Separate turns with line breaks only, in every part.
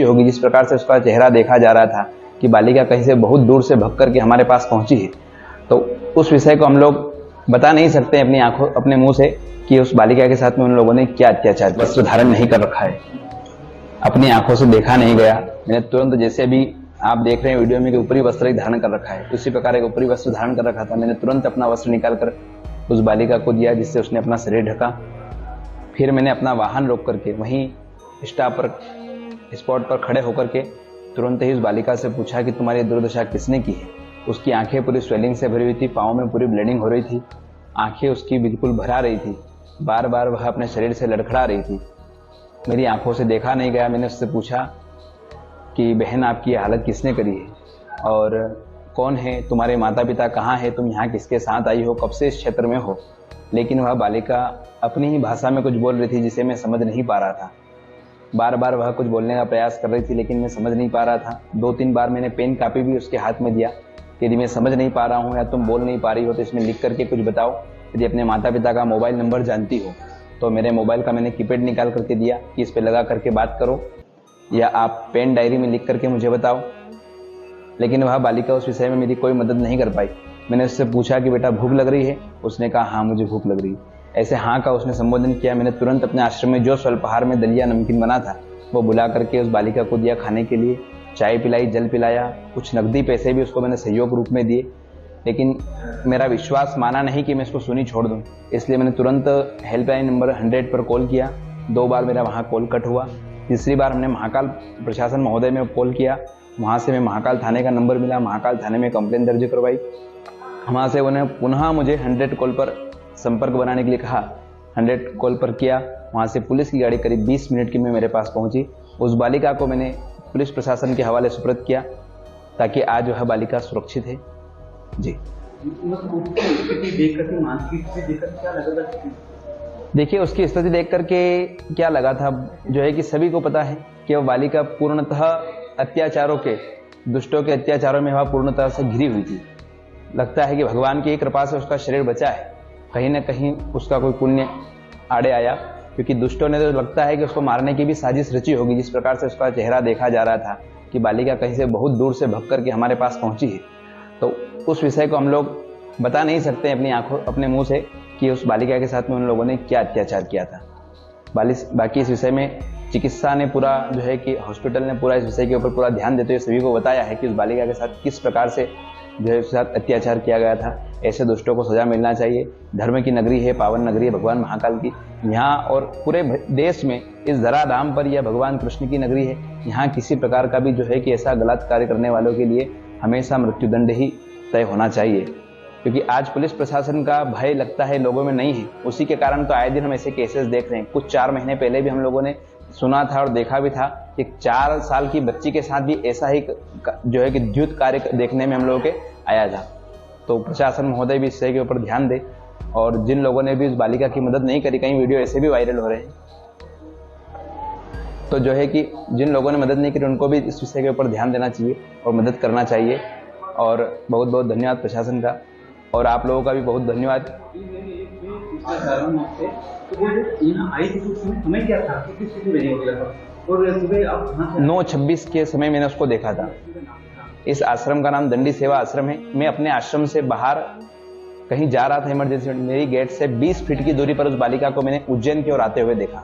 होगी जिस प्रकार से उसका चेहरा देखा जा रहा था कि बालिका कहीं से बहुत दूर से भग करके हमारे पास पहुंची है, तो उस विषय को हम लोग बता नहीं सकते अपनी आंखों अपने मुंह से कि उस बालिका के साथ में उन लोगों ने क्या अत्याचार, वस्त्र धारण नहीं कर रखा है, अपनी आंखों से देखा नहीं गया। मैंने तुरंत, जैसे भी आप देख रहे हैं वीडियो में कि ऊपरी वस्त्र ही धारण कर रखा है, उसी प्रकार एक ऊपरी वस्त्र धारण कर रखा था। मैंने तुरंत अपना वस्त्र निकालकर उस बालिका को दिया जिससे उसने अपना शरीर ढका। फिर मैंने अपना वाहन रोक करके वहीं स्पॉट पर खड़े होकर के तुरंत ही उस बालिका से पूछा कि तुम्हारी दुर्दशा किसने की है। उसकी आंखें पूरी स्वेलिंग से भरी हुई थी, पाँव में पूरी ब्लीडिंग हो रही थी, आंखें उसकी बिल्कुल भरा रही थी, बार बार वह अपने शरीर से लड़खड़ा रही थी। मेरी आंखों से देखा नहीं गया। मैंने उससे पूछा कि बहन, आपकी हालत किसने करी है और कौन है तुम्हारे माता पिता, कहाँ है, तुम यहाँ किसके साथ आई हो, कब से इस क्षेत्र में हो। लेकिन वह बालिका अपनी ही भाषा में कुछ बोल रही थी जिसे मैं समझ नहीं पा रहा था। बार बार वह कुछ बोलने का प्रयास कर रही थी लेकिन मैं समझ नहीं पा रहा था। 2-3 बार मैंने पेन कापी भी उसके हाथ में दिया कि यदि मैं समझ नहीं पा रहा हूँ या तुम बोल नहीं पा रही हो तो इसमें लिख करके कुछ बताओ। यदि अपने माता पिता का मोबाइल नंबर जानती हो तो मेरे मोबाइल का मैंने कीपैड निकाल करके दिया कि इस पर लगा करके बात करो या आप पेन डायरी में लिख करके मुझे बताओ। लेकिन वह बालिका उस विषय में मेरी कोई मदद नहीं कर पाई। मैंने उससे पूछा कि बेटा भूख लग रही है, उसने कहा हाँ मुझे भूख लग रही है। ऐसे हाँ का उसने संबोधन किया। मैंने तुरंत अपने आश्रम में जो स्वल्पहार में दलिया नमकीन बना था वो बुला करके उस बालिका को दिया खाने के लिए, चाय पिलाई, जल पिलाया, कुछ नकदी पैसे भी उसको मैंने सहयोग रूप में दिए। लेकिन मेरा विश्वास माना नहीं कि मैं इसको सुनी छोड़ दूं, इसलिए मैंने तुरंत हेल्पलाइन नंबर 100 पर कॉल किया। 2 बार मेरा वहाँ कॉल कट हुआ। तीसरी बार हमने महाकाल प्रशासन महोदय में कॉल किया, वहाँ से मैं महाकाल थाने का नंबर मिला, महाकाल थाने में कंप्लेंट दर्ज करवाई। वहाँ से उन्हें पुनः मुझे 100 कॉल पर संपर्क बनाने के लिए कहा। 100 कॉल पर किया, वहाँ से पुलिस की गाड़ी करीब 20 मिनट की में मेरे पास पहुँची। उस बालिका को मैंने पुलिस प्रशासन के हवाले सुपुर्द किया ताकि आज वह बालिका सुरक्षित है। जी, देखिए उसकी स्थिति देख करके क्या लगा था, जो है कि सभी को पता है कि वह बालिका पूर्णतः अत्याचारों के, दुष्टों के अत्याचारों में वह पूर्णतः से घिरी हुई थी। लगता है कि भगवान की कृपा से उसका शरीर बचा है, कहीं ना कहीं उसका कोई पुण्य आड़े आया, क्योंकि दुष्टों ने तो लगता है कि उसको मारने की भी साजिश रची होगी जिस प्रकार से उसका चेहरा देखा जा रहा था कि बालिका कहीं से बहुत दूर से भग करके हमारे पास पहुंची है। तो उस विषय को हम लोग बता नहीं सकते अपनी आंखों अपने मुंह से कि उस बालिका के साथ में उन लोगों ने क्या अत्याचार किया था। बाकी इस विषय में चिकित्सा ने पूरा, जो है कि हॉस्पिटल ने पूरा इस विषय के ऊपर पूरा ध्यान देते हुए सभी को बताया है कि उस बालिका के साथ किस प्रकार से जो है उसके साथ अत्याचार किया गया था। ऐसे दुष्टों को सजा मिलना चाहिए। धर्म की नगरी है, पावन नगरी है भगवान महाकाल की, यहाँ और पूरे देश में इस धराधाम पर यह भगवान कृष्ण की नगरी है। यहाँ किसी प्रकार का भी जो है कि ऐसा गलत कार्य करने वालों के लिए हमेशा मृत्युदंड ही तय होना चाहिए, क्योंकि आज पुलिस प्रशासन का भय लगता है लोगों में नहीं है। उसी के कारण तो आए दिन हम ऐसे केसेस देख रहे हैं। कुछ 4 महीने पहले भी हम लोगों ने सुना था और देखा भी था कि 4 साल की बच्ची के साथ भी ऐसा ही जो है कि द्युत कार्य देखने में हम लोगों के आया था। तो प्रशासन महोदय भी इस के ऊपर ध्यान दे, और जिन लोगों ने भी उस बालिका की मदद नहीं करी, कई वीडियो ऐसे भी वायरल हो रहे हैं, तो जो है कि जिन लोगों ने मदद नहीं करी उनको भी इस विषय के ऊपर ध्यान देना चाहिए और मदद करना चाहिए। और बहुत बहुत धन्यवाद प्रशासन का, और आप लोगों का भी बहुत धन्यवाद। 9:26 के समय मैंने उसको देखा था। इस आश्रम का नाम दंडी सेवा आश्रम है। मैं अपने आश्रम से बाहर कहीं जा रहा था इमरजेंसी में, मेरी गेट से 20 फीट की दूरी पर उस बालिका को मैंने उज्जैन की ओर आते हुए देखा।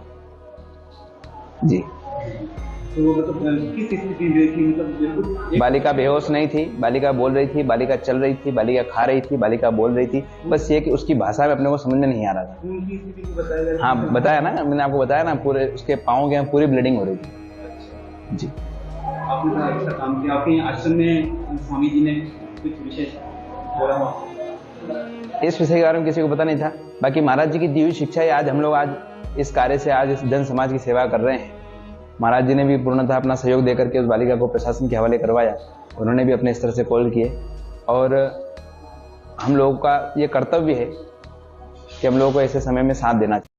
जी,
तो किस स्थिति में थी? मतलब
बालिका बेहोश नहीं थी, बालिका बोल रही थी, बालिका चल रही थी, बालिका खा रही थी, बालिका बोल रही थी। बस ये कि उसकी भाषा में अपने को समझ में नहीं आ रहा था।
उनकी स्थिति को बताया?
हाँ बताया ना, मैंने आपको बताया ना, पूरे उसके पाँव के पूरी ब्लीडिंग हो रही थी। जी,
आपने अच्छा काम किया। आपके आश्रम में स्वामी जी ने कुछ विशेष बोला?
इस विषय के बारे में किसी को पता नहीं था। बाकी महाराज जी की दी हुई शिक्षा है, आज हम लोग आज इस कार्य से आज इस जन समाज की सेवा कर रहे हैं। महाराज जी ने भी पूर्णतः अपना सहयोग देकर के उस बालिका को प्रशासन के हवाले करवाया। उन्होंने भी अपने स्तर से कॉल किए, और हम लोगों का ये कर्तव्य है कि हम लोगों को ऐसे समय में साथ देना चाहिए।